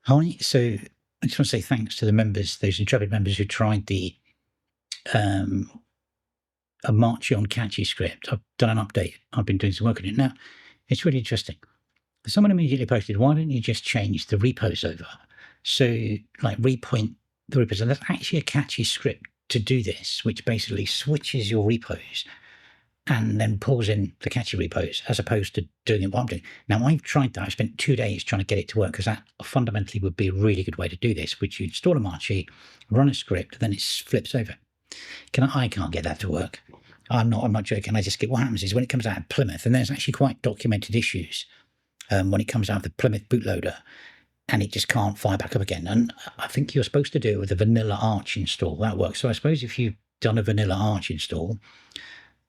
Hi. So I just want to say thanks to the members, those intrepid members who tried the Omarchy on Catchy script. I've done an update. I've been doing some work on it. Now, it's really interesting. Someone immediately posted, why don't you just change the repos over? So, like, repoint the repos. And there's actually a Catchy script to do this, which basically switches your repos and then pulls in the Catchy repos as opposed to doing it what I'm doing. Now, I've tried that. I spent 2 days trying to get it to work because that fundamentally would be a really good way to do this, which you install Omarchy, run a script, then it flips over. I can't get that to work. I'm not joking. I just get what happens is when it comes out of Plymouth, and there's actually quite documented issues when it comes out of the Plymouth bootloader, and it just can't fire back up again. And I think you're supposed to do it with a vanilla Arch install. That works. So I suppose if you've done a vanilla Arch install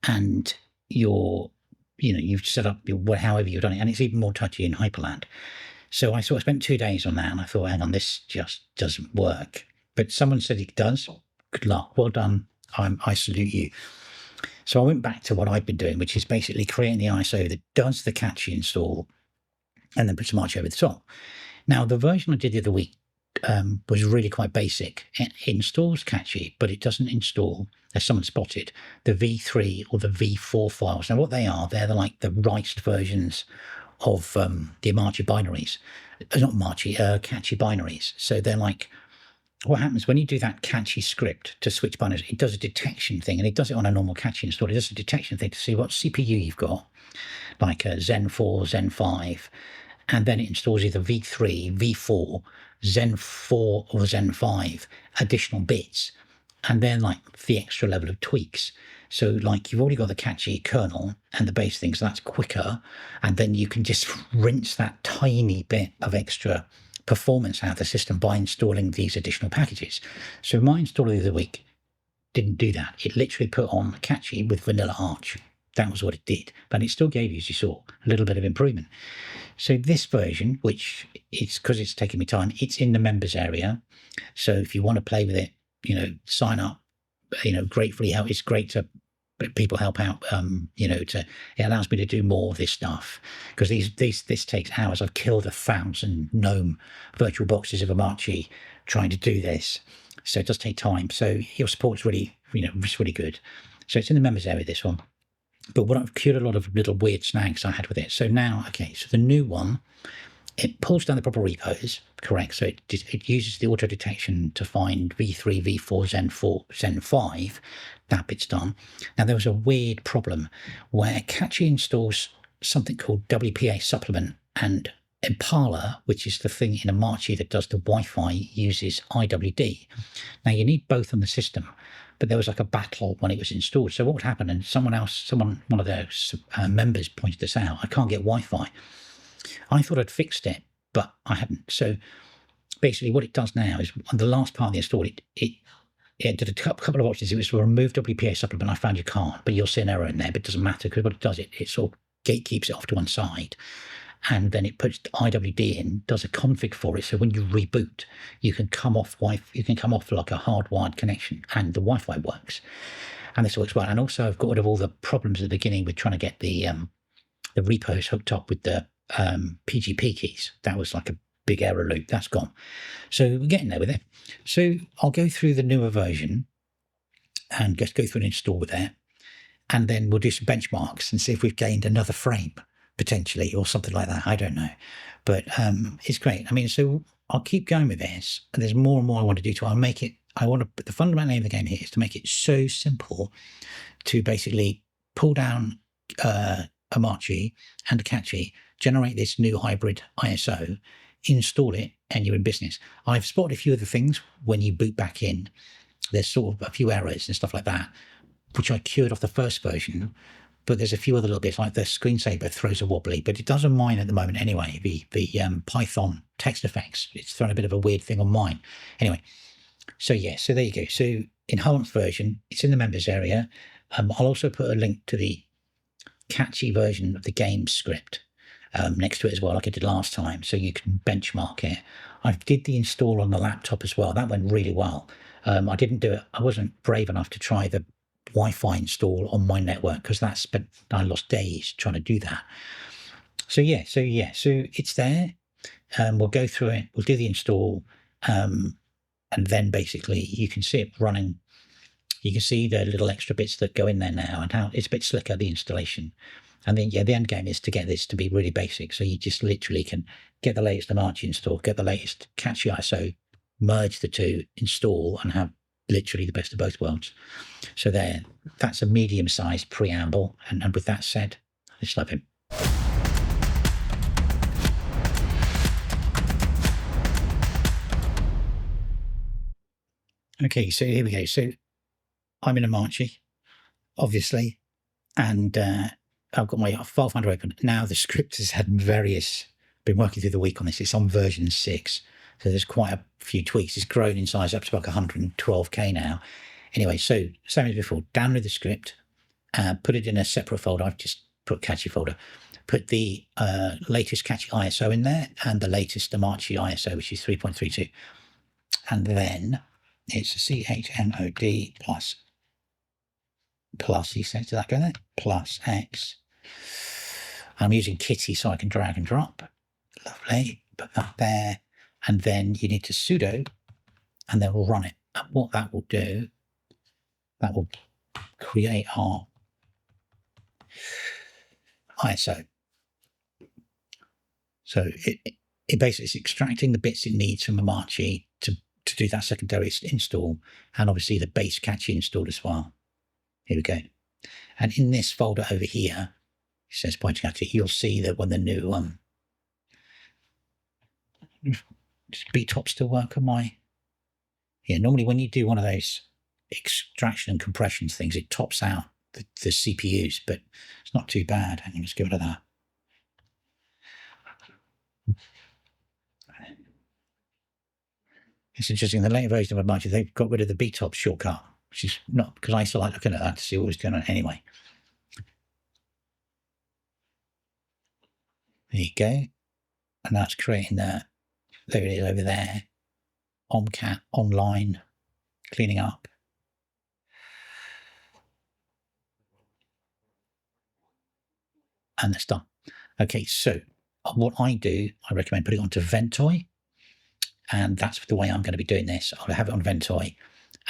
and you've set up however you've done it, and it's even more touchy in Hyperland. So I spent 2 days on that, and I thought, hang on, this just doesn't work. But someone said it does. Good luck. Well done. I salute you. So I went back to what I've been doing, which is basically creating the ISO that does the Catchy install and then puts Omarchy over the top. Now, the version I did the other week was really quite basic. It installs Catchy, but it doesn't install, as someone spotted, the V3 or the V4 files. Now, what they are, they're like the wriced versions of the Omarchy binaries. Not Omarchy, Catchy binaries. So they're like, what happens when you do that Catchy script to switch binaries, it does a detection thing, and it does it on a normal Catchy install. It does a detection thing to see what CPU you've got, like a Zen 4, Zen 5, and then it installs either V3, V4, Zen 4, or Zen 5 additional bits, and then like the extra level of tweaks. So like you've already got the Catchy kernel and the base thing, so that's quicker, and then you can just rinse that tiny bit of extra performance out of the system by installing these additional packages. So my installer the other week didn't do that. It literally put on Catchy with vanilla Arch. That was what it did, but it still gave you, as you saw, a little bit of improvement. So this version, which it's because it's taking me time, it's in the members area. So if you want to play with it, sign up, gratefully help. It's great to people help out, it allows me to do more of this stuff because this takes hours. I've killed 1,000 GNOME virtual boxes of Omarchy trying to do this. So it does take time. So your support's really, it's really good. So it's in the members area, this one. But what I've cured a lot of little weird snags I had with it. So now, okay, so the new one, it pulls down the proper repos, correct? So it uses the auto detection to find V3, V4, Zen 4, Zen 5. That bit's done. Now, there was a weird problem where Catchy installs something called WPA supplement, and Impala, which is the thing in Omarchy that does the Wi-Fi, uses IWD. Now, you need both on the system, but there was like a battle when it was installed. So what would happen, and one of those members pointed this out, I can't get Wi-Fi. I thought I'd fixed it, but I hadn't. So basically what it does now is on the last part of the install, it did a couple of options. It was to remove WPA supplement. I found you can't, but you'll see an error in there, but it doesn't matter because what it does, it sort of gatekeeps it off to one side. And then it puts IWD in, does a config for it. So when you reboot, you can come off like a hardwired connection and the Wi-Fi works. And this works well. And also I've got rid of all the problems at the beginning with trying to get the repos hooked up with the PGP keys. That was like a big error loop. That's gone. So we're getting there with it. So I'll go through the newer version and just go through an install with it. And then we'll do some benchmarks and see if we've gained another frame potentially or something like that. I don't know. But it's great. I mean, so I'll keep going with this. And there's more and more I want to do to it. The fundamental aim of the game here is to make it so simple to basically pull down Omarchy and Catchy, generate this new hybrid ISO, install it, and you're in business. I've spotted a few other things when you boot back in. There's sort of a few errors and stuff like that, which I cured off the first version. But there's a few other little bits, like the screensaver throws a wobbly, but it does on mine at the moment anyway. The Python text effects, it's thrown a bit of a weird thing on mine. Anyway, so yeah, so there you go. So enhanced version, it's in the members area. I'll also put a link to the Catchy version of the game script next to it as well, like I did last time, so you can benchmark it. I did the install on the laptop as well. That went really well. I didn't do it. I wasn't brave enough to try the Wi-Fi install on my network because I lost days trying to do that. So it's there. We'll go through it, we'll do the install, and then basically you can see it running. You can see the little extra bits that go in there now and how it's a bit slicker, the installation. And then, yeah, the end game is to get this to be really basic. So you just literally can get the latest Omarchy install, get the latest CachyOS, merge the two, install, and have literally the best of both worlds. So there, that's a medium-sized preamble. And with that said, I just love him. Okay, so here we go. So I'm in Omarchy, obviously, and I've got my file finder open. Now the script has had been working through the week on this. It's on version 6. So there's quite a few tweaks. It's grown in size up to like 112K now. Anyway, so same as before, download the script, put it in a separate folder. I've just put Catchy folder. Put the latest Catchy ISO in there and the latest Omarchy ISO, which is 3.32. And then it's a CHNOD plus, he says, did that go there? Plus X. I'm using Kitty so I can drag and drop. Lovely. Put that there. And then you need to sudo, and then we'll run it. And what that will do, that will create our ISO. So it basically is extracting the bits it needs from Omarchy to do that secondary install, and obviously the base Catchy installed as well. Here we go. And in this folder over here, it says pointing at it, you'll see that when the new does BTOP still work on my... Yeah, normally when you do one of those extraction and compression things, it tops out the CPUs, but it's not too bad. Hang on, let's get rid of that. It's interesting, the later version of Omarchy, they've got rid of the BTOP shortcut, which is not, because I used to like looking at that to see what was going on anyway. There you go. And that's creating that. There it is over there. Omcat online, cleaning up. And that's done. Okay, so what I do, I recommend putting it onto Ventoy. And that's the way I'm going to be doing this. I'll have it on Ventoy,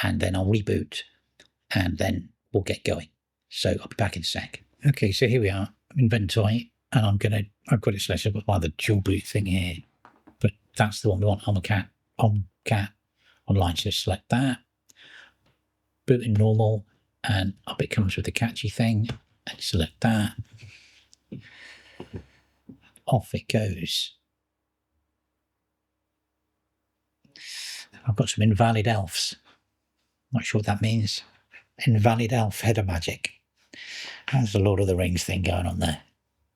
and then I'll reboot, and then we'll get going. So I'll be back in a sec. Okay, so here we are. I'm in Ventoy, and I've got it selected. I've got the dual boot thing here, but that's the one we want, Omcat online. So select that, boot in normal, and up it comes with the Catchy thing, and select that. Off it goes. I've got some invalid elves. Not sure what that means. Invalid elf header magic. There's a Lord of the Rings thing going on there.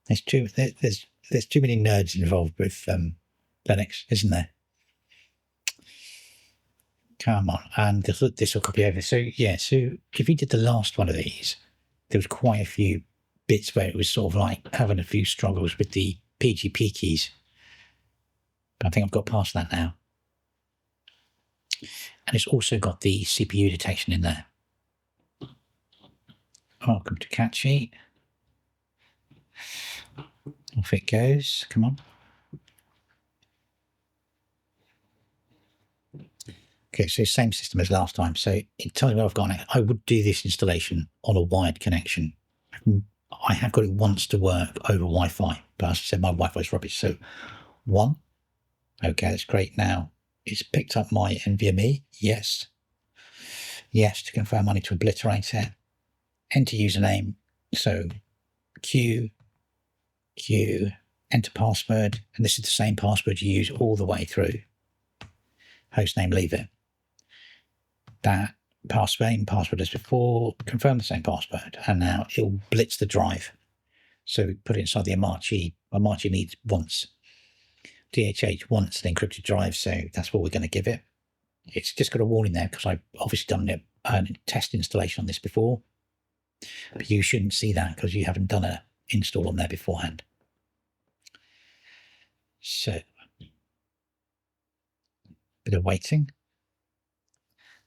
There's too many nerds involved with Linux, isn't there? Come on, and this will copy over. So yeah, so if you did the last one of these, there was quite a few bits where it was sort of like having a few struggles with the PGP keys. But I think I've got past that now. And it's also got the CPU detection in there. Welcome to Catchy. Off it goes. Come on. Okay, so same system as last time. So it tells me where I've gone. I would do this installation on a wired connection. I have got it once to work over Wi-Fi, but as I said, my Wi-Fi is rubbish. So 1. Okay, that's great. Now it's picked up my NVMe. Yes. Yes, to confirm I need to obliterate it. Enter username. So Q, enter password. And this is the same password you use all the way through. Hostname, leave it. That password as before. Confirm the same password. And now it'll blitz the drive. So put it inside the Omarchy. Omarchy needs once. DHH wants an encrypted drive, so that's what we're going to give it. It's just got a warning there because I've obviously done a test installation on this before, but you shouldn't see that because you haven't done an install on there beforehand. So, bit of waiting.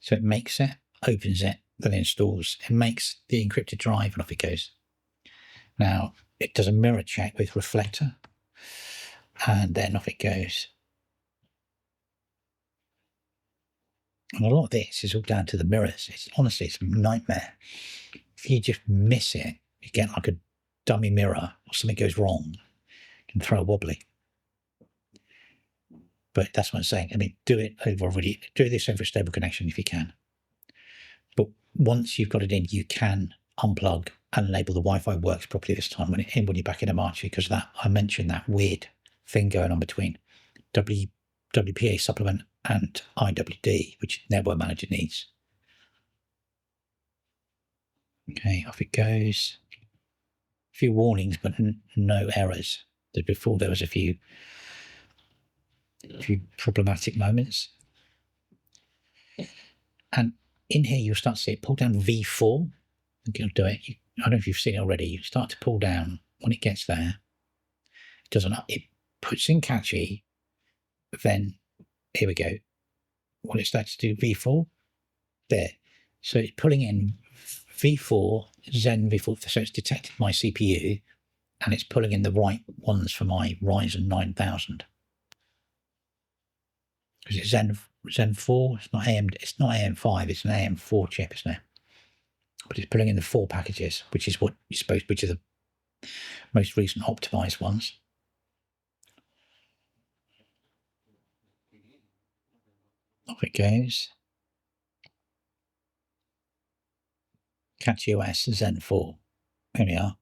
So it makes it, opens it, then installs. It makes the encrypted drive and off it goes. Now, it does a mirror check with Reflector. and then off it goes. And a lot of this is all down to the mirrors. Honestly, it's a nightmare. If you just miss it, you get like a dummy mirror or something goes wrong, you can throw a wobbly. But that's what I'm saying. I mean, do this over a stable connection if you can. But once you've got it in, you can unplug and enable the Wi-Fi works properly this time when you're back in Omarchy, because that I mentioned that weird thing going on between WPA supplement and IWD, which network manager needs. Okay, off it goes. A few warnings, but no errors. Before there was a few problematic moments. And in here, you'll start to see it pull down V4. You'll do it. I don't know if you've seen it already. You start to pull down when it gets there. It puts in Cachy. Then here we go. When it starts to do V4, there. So it's pulling in V4, Zen V4. So it's detected my CPU, and it's pulling in the right ones for my Ryzen 9000. Because it's Zen 4. It's not AM5. It's an AM4 chip, isn't it? But it's pulling in the 4 packages, which is what you're supposed, which are the most recent optimized ones. Off it goes. CachyOS Zen 4. Here we are.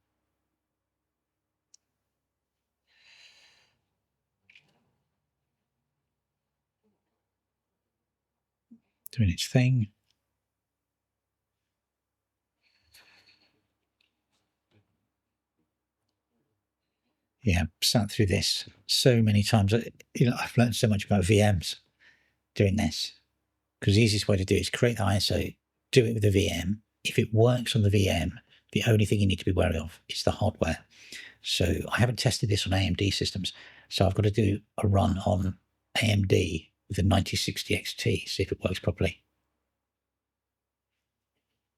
Doing its thing. Yeah, sat through this so many times. I've learned so much about VMs doing this, because the easiest way to do it is create the ISO, do it with a VM. If it works on the VM, the only thing you need to be wary of is the hardware. So I haven't tested this on AMD systems, so I've got to do a run on AMD with a 9060 XT, see if it works properly.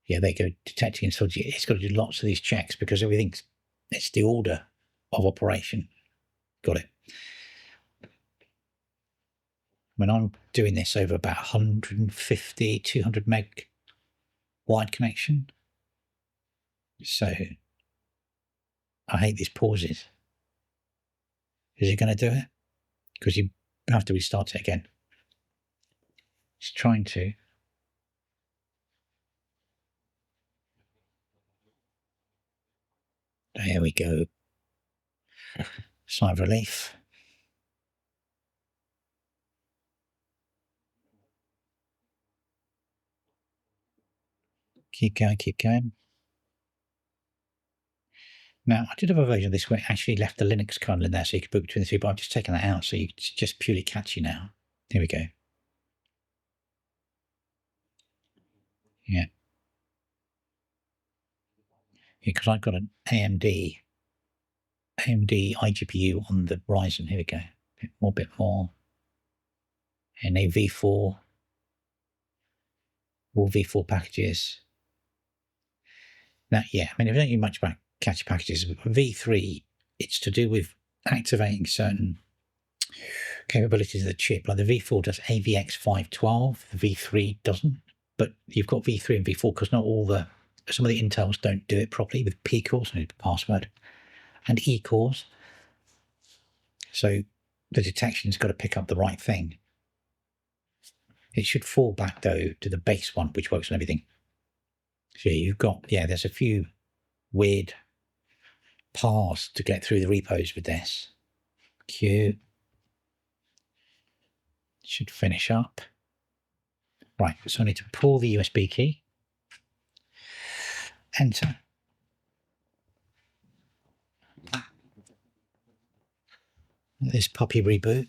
Yeah, they go detecting, and so it's got to do lots of these checks because it's the order of operation. Got it. When I'm doing this over about 150, 200 meg wide connection. So I hate these pauses. Is it going to do it? Because you have to restart it again. It's trying to. There we go. Sigh of relief. Keep going, keep going. Now, I did have a version of this where it actually left the Linux kernel in there so you could boot between the two, but I've just taken that out, so it's just purely Cachy now. Here we go. Yeah. Because I've got an AMD iGPU on the Ryzen. Here we go. Bit more. And a V4. All V4 packages. Now, yeah, I mean, if you don't know much about Cachy packages, V3, it's to do with activating certain capabilities of the chip. Like the V4 does AVX512, the V3 doesn't. But you've got V3 and V4 because some of the Intels don't do it properly with P cores, no password, and E cores. So the detection's got to pick up the right thing. It should fall back though to the base one, which works on everything. So there's a few weird paths to get through the repos with this. Q. Should finish up. Right, so I need to pull the USB key. Enter. This puppy reboot.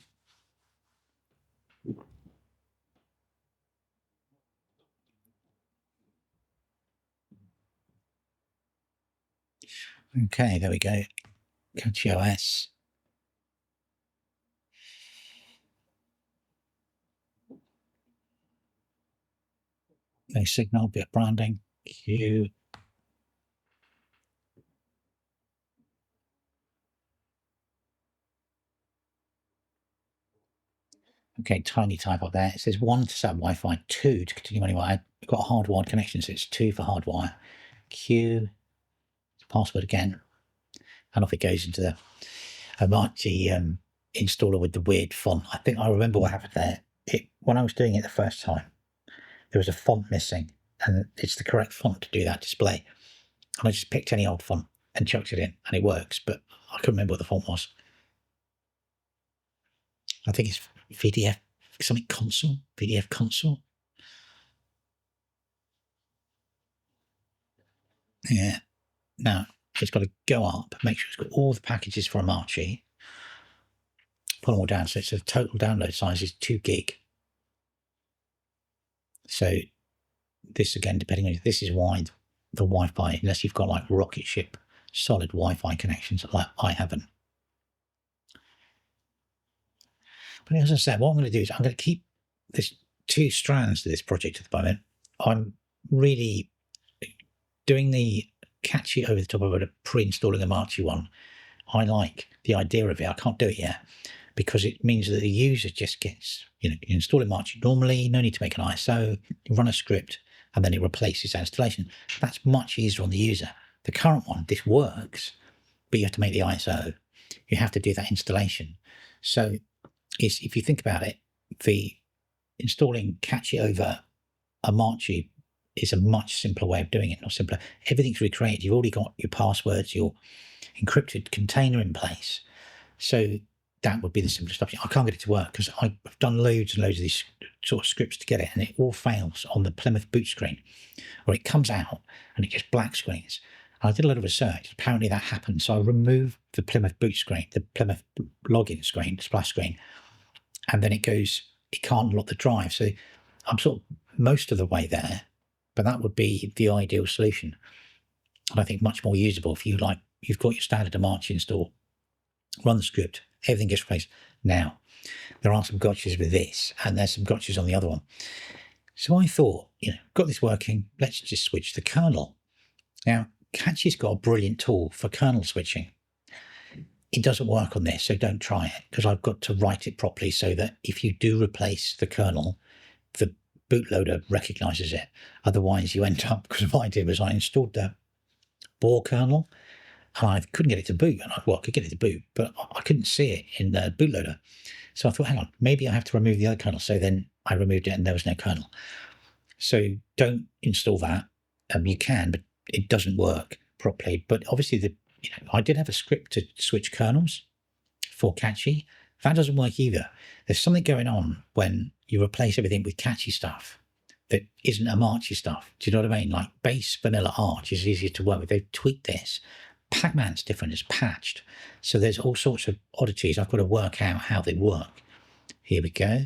Okay, there we go. CachyOS. No signal, bit of branding. Q. Okay, tiny typo there. It says 1 to set up Wi-Fi, 2 to continue anyway. I've got a hardwired connection, so it's 2 for hardwire. Q, password again, and off it goes into the Omarchy installer with the weird font. I think I remember what happened there. When I was doing it the first time, there was a font missing, and it's the correct font to do that display. And I just picked any old font and chucked it in, and it works, but I couldn't remember what the font was. I think it's VDF, something console, VDF console. Yeah. Now, it's got to go up, make sure it's got all the packages for Omarchy, pull them all down. So it's the total download size is 2 gig. So this, again, depending on, this is why the Wi-Fi, unless you've got like rocket ship solid Wi-Fi connections like I haven't. But as I said, what I'm going to do is I'm going to keep this 2 strands to this project at the moment. I'm really doing the Catchy over the top of it, pre-installing the Omarchy one. I like the idea of it. I can't do it yet because it means that the user just gets, you install Omarchy normally, no need to make an ISO, you run a script, and then it replaces that installation. That's much easier on the user. The current one, this works, but you have to make the ISO. You have to do that installation. So if you think about it, the installing Catchy over Omarchy is a much simpler way of doing it, not simpler. Everything's recreated. You've already got your passwords, your encrypted container in place. So that would be the simplest option. I can't get it to work because I've done loads and loads of these sort of scripts to get it, and it all fails on the Plymouth boot screen, or it comes out and it just black screens. And I did a lot of research. Apparently that happened. So I removed the Plymouth boot screen, the Plymouth login screen, splash screen, and then it goes, it can't lock the drive. So I'm sort of most of the way there, but that would be the ideal solution. And I think much more usable if you've got your standard Omarchy install, run the script, everything gets replaced. Now, there are some gotchas with this, and there's some gotchas on the other one. So I thought, got this working, let's just switch the kernel. Now, Catchy's got a brilliant tool for kernel switching. It doesn't work on this, so don't try it, because I've got to write it properly so that if you do replace the kernel, the bootloader recognizes it. Otherwise, you end up, because what I did was I installed the boar kernel, and I couldn't get it to boot. And I could get it to boot, but I couldn't see it in the bootloader. So I thought, hang on, maybe I have to remove the other kernel. So then I removed it and there was no kernel. So don't install that. You can, but it doesn't work properly. But obviously, I did have a script to switch kernels for Catchy. That doesn't work either. There's something going on when you replace everything with Catchy stuff that isn't Omarchy stuff. Do you know what I mean? Like base vanilla Arch is easier to work with. They've tweaked this. Pac-Man's different, it's patched. So there's all sorts of oddities. I've got to work out how they work. Here we go.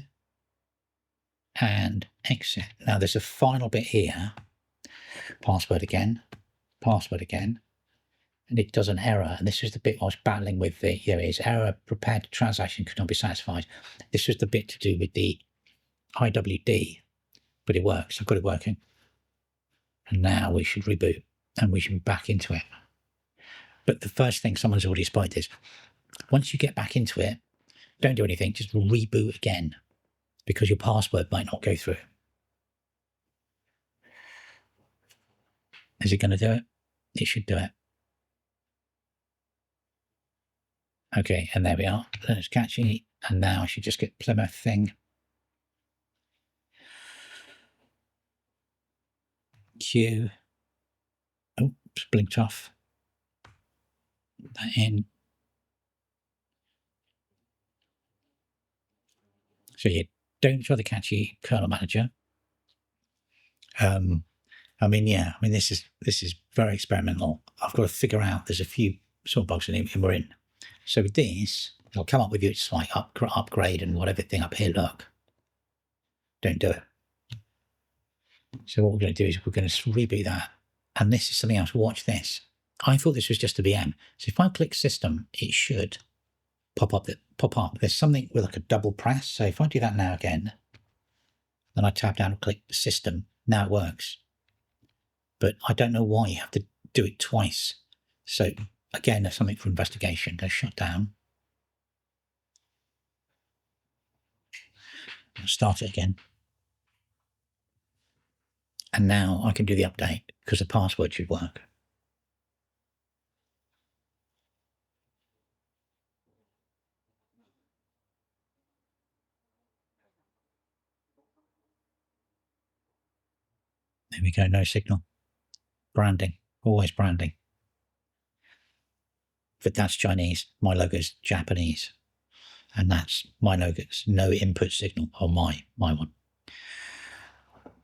And exit. Now there's a final bit here. Password again. And it does an error. And this is the bit I was battling with. Here it is. Error, prepared transaction could not be satisfied. This was the bit to do with the IWD. But it works. I've got it working. And now we should reboot. And we should be back into it. But the first thing, someone's already spotted this. Once you get back into it, don't do anything. Just reboot again because your password might not go through. Is it going to do it? It should do it. Okay, and there we are. That's Catchy. And now I should just get Plymouth thing. Q. Oops, blinked off. That in. So yeah, don't try the Catchy kernel manager. This is very experimental. I've got to figure out. There's a few sort of bugs in it, and we're in. So with this, it'll come up with you. It's like upgrade and whatever thing up here. Look, don't do it. So what we're going to do is we're going to reboot that, and this is something else. Watch this. I thought this was just a VM. So if I click System, it should pop up. There's something with like a double press. So if I do that now again, then I tap down and click System. Now it works. But I don't know why you have to do it twice. So again, there's something for investigation. Go shut down. I'll start it again. And now I can do the update because the password should work. There we go, no signal. Branding, always branding. But that's Chinese. My logo's Japanese. And that's my logo's no input signal on my one.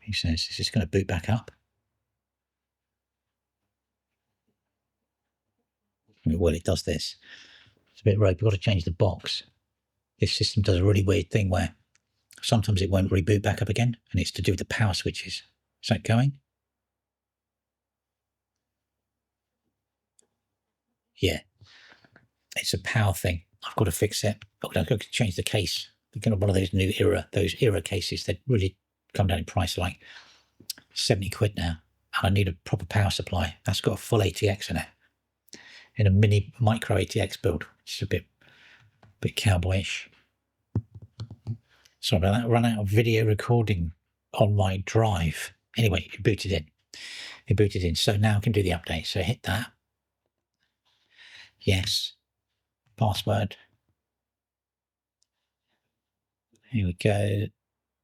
He says, is this going to boot back up? Well, it does this. It's a bit rogue. We've got to change the box. This system does a really weird thing where sometimes it won't reboot back up again, and it's to do with the power switches. Is that going? Yeah. It's a power thing. I've got to fix it. I've got to change the case. They're going to one of those new era cases that really come down in price, like 70 quid now. And I need a proper power supply. That's got a full ATX in it. In a mini micro ATX build, which is a bit cowboyish. Sorry about that. Run out of video recording on my drive. Anyway, it booted in. It booted in. So now I can do the update. So hit that. Yes. Password. Here we go.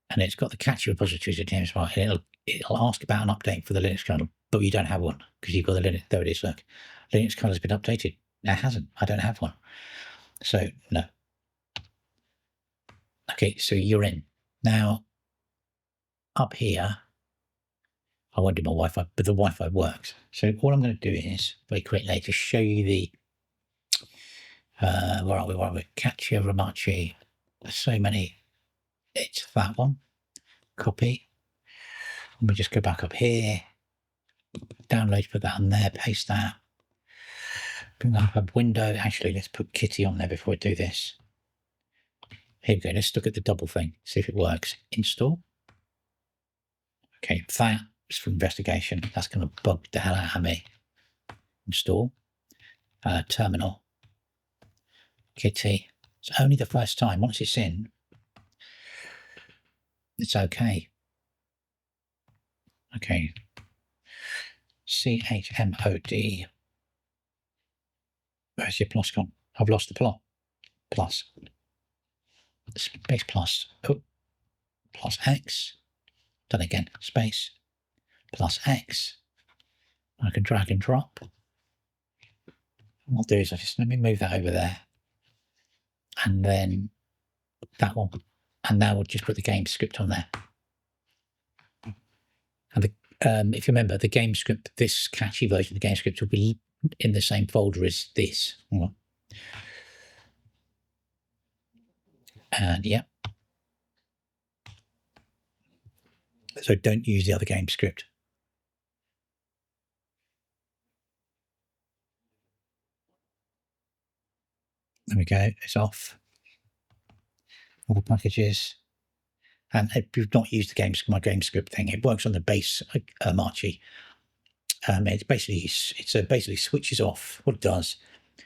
And it's got the catchy repositories at James White. And it'll ask about an update for the Linux kernel, but you don't have one because you've got the Linux. There it is. Look, Linux kernel has been updated. No, it hasn't. I don't have one. So no. Okay, so you're in. Now, up here, I won't do my Wi-Fi, but the Wi-Fi works. So all I'm going to do is, very quickly, to show you the, where are we? CachyOS, Omarchy. There's so many. It's that one. Copy. Let me just go back up here. Download, put that on there, paste that. Bring up a window. Actually, let's put Kitty on there before I do this. Here we go. Let's look at the double thing, see if it works. Install. Okay, that is for investigation. That's going to bug the hell out of me. Install. Terminal. Kitty. It's only the first time. Once it's in, it's okay. Okay. CHMOD. Where's your plus gone? I've lost the plot. Plus. Space plus. Oh. Plus X. Done again. Space. Plus X. I can drag and drop. What I'll do is let me move that over there. And then that one. And now we'll just put the game script on there. And if you remember, the game script, this catchy version of the game script will be in the same folder as this. And yeah. So don't use the other game script. There we go. It's off. All the packages. And if you've not used the my game script thing, it works on the base Omarchy. It's basically switches off. What it does,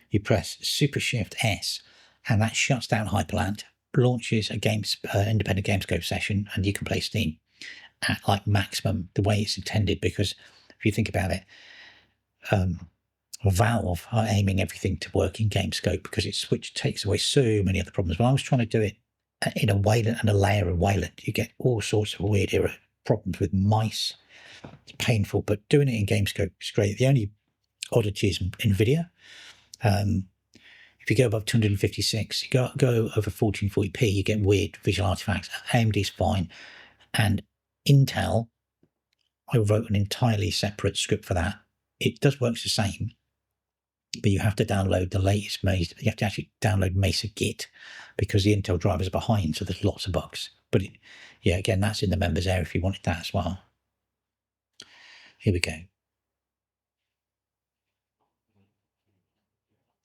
you press Super Shift S, and that shuts down Hyperland, launches a independent Gamescope session, and you can play Steam at like maximum the way it's intended. Because if you think about it, Valve are aiming everything to work in Gamescope because takes away so many other problems. When I was trying to do it in a Wayland and a layer of Wayland, you get all sorts of weird problems with mice. It's painful, but doing it in Gamescope is great. The only oddity is NVIDIA. If you go above 256, you go over 1440p, you get weird visual artifacts. AMD's fine. And Intel, I wrote an entirely separate script for that. It does work the same, but you have to download the latest Mesa. You have to actually download Mesa Git because the Intel drivers are behind, so there's lots of bugs. But yeah, again, that's in the members area if you wanted that as well. Here we go.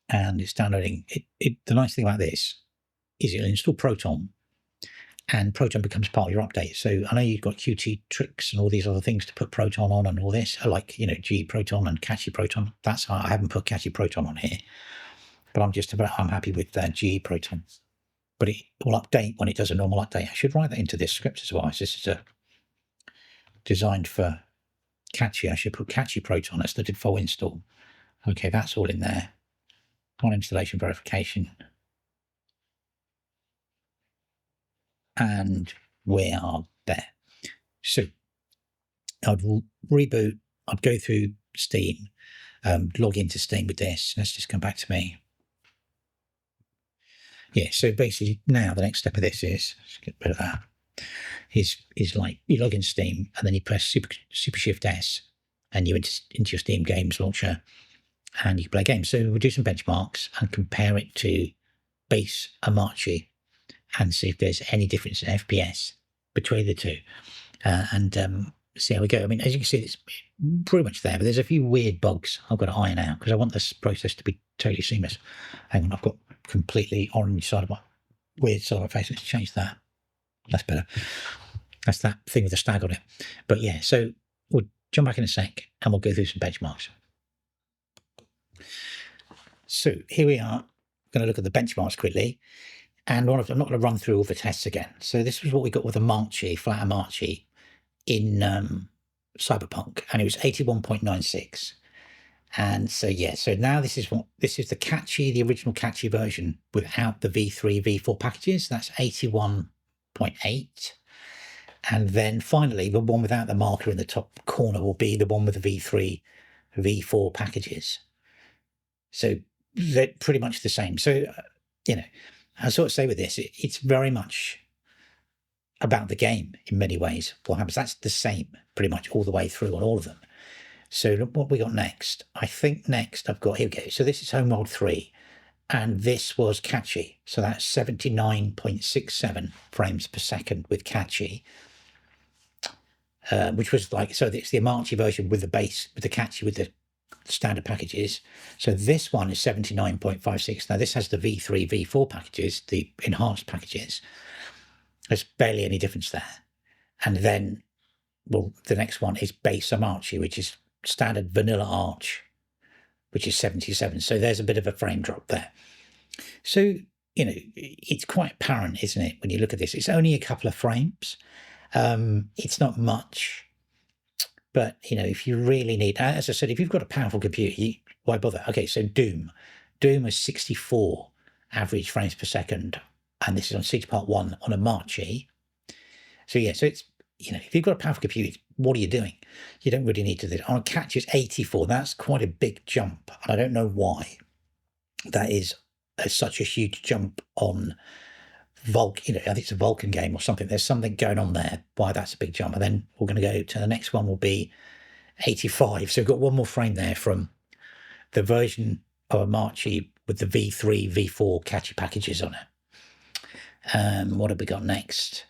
And it's downloading. The nice thing about this is it'll install Proton, and Proton becomes part of your update. So I know you've got Qt tricks and all these other things to put Proton on and all this, like, GE Proton and Catchy Proton. That's how I haven't put Catchy Proton on here, but I'm happy with GE Proton. but it will update when it does a normal update. I should write that into this script as well. This is designed for Catchy. I should put Catchy Proton as the default install. Okay, that's all in there. On installation verification. And we are there. So I'd reboot. I'd go through Steam, log into Steam with this. Let's just come back to me. Yeah, so basically now the next step of this is, let's get rid of that, is like you log into Steam and then you press Super Shift S and you're into your Steam Games Launcher and you can play games. So we'll do some benchmarks and compare it to base Omarchy and see if there's any difference in FPS between the two. And see how we go. I mean, as you can see, it's pretty much there, but there's a few weird bugs I've got to iron out because I want this process to be totally seamless. Hang on, I've got completely orange side of my weird side of my face. Let's change that. That's better. That's that thing with the stag on it. But yeah, so we'll jump back in a sec and we'll go through some benchmarks. So here we are. I'm going to look at the benchmarks quickly. And I'm not going to run through all the tests again. So this was what we got with Omarchy, flat Omarchy in Cyberpunk, and it was 81.96. And so yeah, so now this is the Catchy, the original Catchy version without the V3, V4 packages. That's 81.8. And then finally, the one without the marker in the top corner will be the one with the V3, V4 packages. So they're pretty much the same. So, you know, I sort of say with this, it's very much about the game in many ways. What happens, that's the same pretty much all the way through on all of them. So what we got next? I think next I've got, here we go. So this is Homeworld 3, and this was Catchy. So that's 79.67 frames per second with Catchy, which was like, so it's the Omarchy version with the base, with the Catchy, with the standard packages. So this one is 79.56. Now this has the V3, V4 packages, the enhanced packages. There's barely any difference there. And then, well, the next one is base Omarchy, which is standard vanilla Arch, which is 77. So there's a bit of a frame drop there. So, you know, it's quite apparent, isn't it, when you look at this? It's only a couple of frames. It's not much. But, you know, if you really need, as I said, if you've got a powerful computer, why bother? Okay, so Doom was 64 average frames per second. And this is on Siege Part 1 on Omarchy. So yeah, so it's, you know, if you've got a powerful computer, what are you doing? You don't really need to do it. On Catchy, it's 84. That's quite a big jump. And I don't know why that is such a huge jump on Vulkan. You know, I think it's a Vulkan game or something. There's something going on there, why that's a big jump. And then we're going to go to the next one will be 85. So we've got one more frame there from the version of Omarchy with the V3, V4 Catchy packages on it. What have we got next?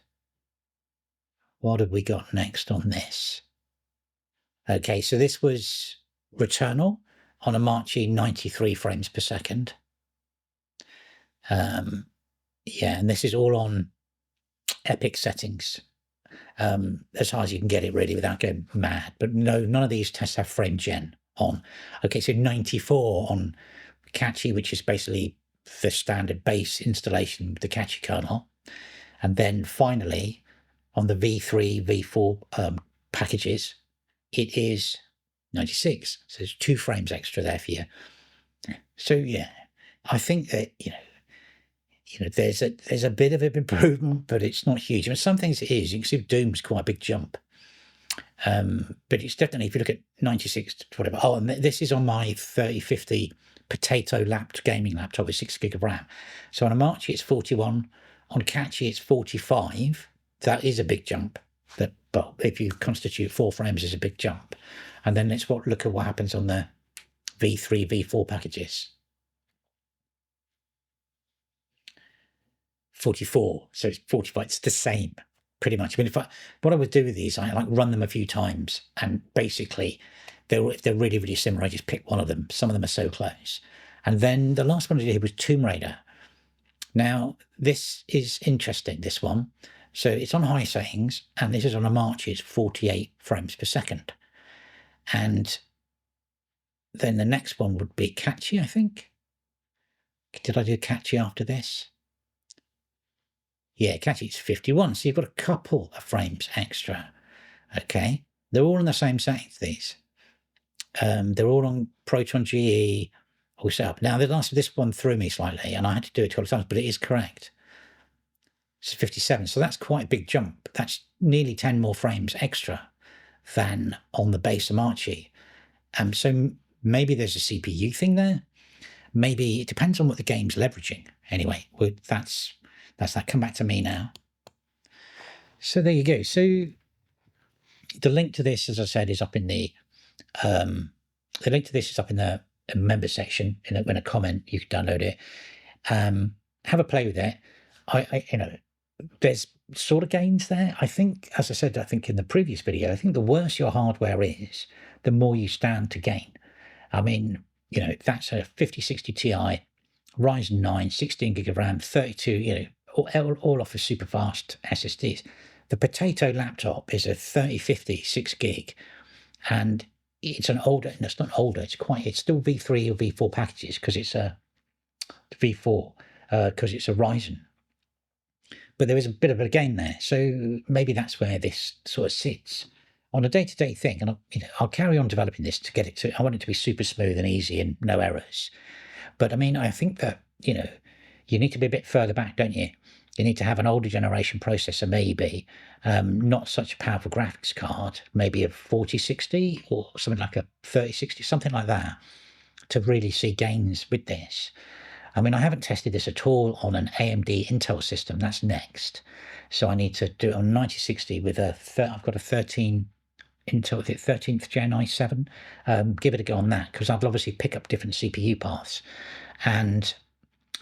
What have we got next on this? Okay, so this was Returnal on Omarchy, 93 frames per second. Yeah, and this is all on epic settings, as high as you can get it really without going mad. But no, none of these tests have frame gen on. Okay, so 94 on Catchy, which is basically the standard base installation with the Catchy kernel. And then finally, on the V3, V4 packages, it is 96. So there's 2 frames extra there for you. So yeah, I think that, you know, there's a bit of an improvement, but it's not huge. I mean, some things it is. You can see Doom's quite a big jump. But it's definitely, if you look at 96 to whatever. Oh, and this is on my 3050 potato gaming laptop with 6 gig of RAM. So on Omarchy, it's 41. On Catchy, it's 45. That is a big jump. But if you constitute 4 frames, is a big jump. And then let's look at what happens on the V3, V4 packages. 44. So it's 45. It's the same, pretty much. I mean, what I would do with these, I like run them a few times, and basically, if they're really, really similar, I just pick one of them. Some of them are so close. And then the last one I did was Tomb Raider. Now, this is interesting, this one. So it's on high settings, and this is on Omarchy, it's 48 frames per second. And then the next one would be Catchy, I think. Did I do Catchy after this? Yeah, Catchy's 51. So you've got a couple of frames extra. Okay. They're all in the same settings, these. They're all on Proton GE, all set up. Now, this one threw me slightly, and I had to do it 12 times, but it is correct. It's 57. So that's quite a big jump. That's nearly 10 more frames extra than on the base Omarchy. So maybe there's a CPU thing there. Maybe it depends on what the game's leveraging. Anyway, that's that. Come back to me now. So there you go. So the link to this, as I said, is up in the member section. In a comment, you can download it. Have a play with it. There's sort of gains there. I think, as I said, in the previous video, I think the worse your hardware is, the more you stand to gain. I mean, that's a 5060 Ti, Ryzen 9, 16 gig of RAM, 32, all off of super fast SSDs. The potato laptop is a 3050 6 gig, and it's an older, no, it's not older, it's still V3 or V4 packages, because it's a V4, because it's a Ryzen. But there is a bit of a gain there. So maybe that's where this sort of sits on a day-to-day thing. And I'll carry on developing this to get it to, I want it to be super smooth and easy and no errors. But I mean, I think that, you need to be a bit further back, don't you? You need to have an older generation processor, maybe, not such a powerful graphics card, maybe a 4060 or something like a 3060, something like that, to really see gains with this. I mean, I haven't tested this at all on an AMD Intel system. That's next. So I need to do it on 9060 with I've got a 13 Intel, 13th Gen i7. Give it a go on that, because I'll obviously pick up different CPU paths. And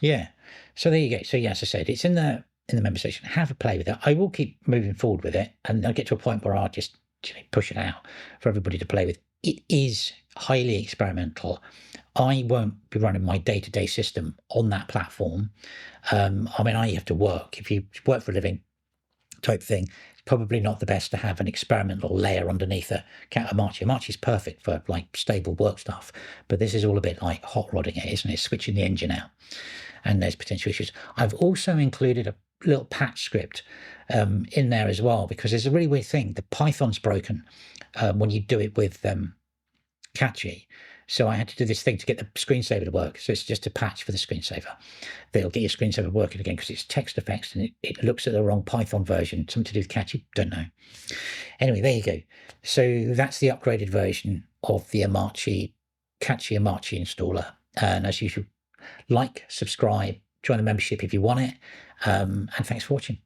yeah, so there you go. So yeah, as I said, it's in the member section. Have a play with it. I will keep moving forward with it, and I'll get to a point where I'll just push it out for everybody to play with. It is highly experimental. I won't be running my day-to-day system on that platform. I mean, I have to work. If you work for a living type thing, it's probably not the best to have an experimental layer underneath a Omarchy. Omarchy is perfect for like stable work stuff, but this is all a bit like hot rodding it, isn't it? Switching the engine out, and there's potential issues. I've also included a little patch script in there as well, because there's a really weird thing. The Python's broken when you do it with Catchy. So I had to do this thing to get the screensaver to work. So it's just a patch for the screensaver. They'll get your screensaver working again, because it's text effects and it looks at the wrong Python version. Something to do with Catchy, don't know. Anyway, there you go. So that's the upgraded version of the Omarchy CachyOS installer. And as usual, like, subscribe, join the membership if you want it. And thanks for watching.